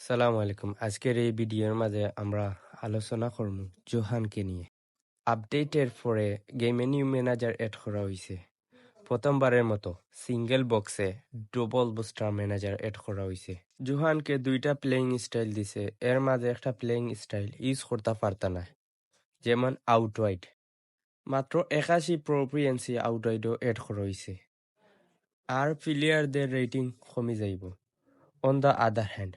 সালামু আলাইকুম। আজকের এই ভিডিওর মাঝে আমরা আলোচনা করব জোহানকে নিয়ে। আপডেটের পরে গেমে নিউ ম্যানেজার এড করা হয়েছে। প্রথমবারের মতো সিঙ্গেল বক্সে ডবল বুস্টার ম্যানেজার এড করা হয়েছে। জোহানকে দুইটা প্লেইং স্টাইল দিছে, এর মাঝে একটা প্লেইং স্টাইল ইউজ করতে পারতা না, যেমন আউটওয়াইড। মাত্র 81 প্রোপিয়েন্সি আউটওয়াইডও এড করা হয়েছে, আর প্লেয়ারদের রেটিং কমে যাইব। On the other hand,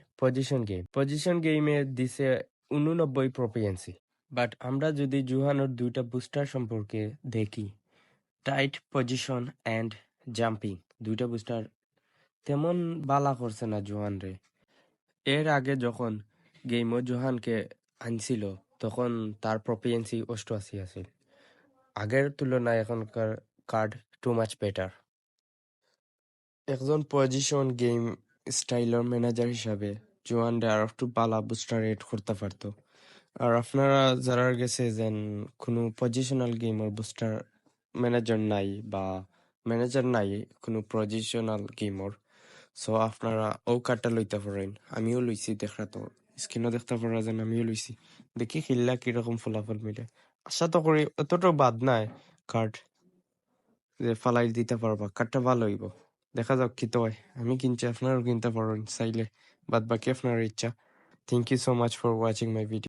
position গেমে দিছে 89 প্রপিয়েন্সি। বাট আমরা যদি জোহানোর দুইটা বুস্টার সম্পর্কে দেখি, টাইট পজিশন অ্যান্ড জাম্পিং দুইটা বুস্টার তেমন বালা করছে না জোহান রে। এর আগে যখন গেমও জোহানকে আনছিল তখন তার প্রপিয়েন্সি 88 আছিল। আগের তুলনায় এখনকার কার্ড টু মাচ বেটার। একজন পজিশন গেম স্টাইলার ম্যানেজার হিসাবে জোয়ানরে আর একটু বালা বুস্টার এড করতে পারতো। আর আপনারা যারা গেছে যেন কোনো পজিশনাল গেমার বুস্টার ম্যানেজার নাই বা ম্যানেজার নাই কোনো পজিশনাল গেমর, সো আপনারা ও কার্ডটা লইতে পারেন। আমিও লইছি, দেখা তো স্ক্রিনও দেখতে পারা যেন আমিও লইছি। দেখি খেললা কিরকম ফলাফল মিলে। আশা তো করি অতটা বাদ নাই কার্ড যে ফালাই দিতে পারবা, কার্ডটা ভালো হইব। দেখা যাক কি তো হয়। আমি কিনছি, আপনারাও কিনতে পারেন চাইলে, বাদ বাকি আপনার ইচ্ছা। Thank you so much for watching my video.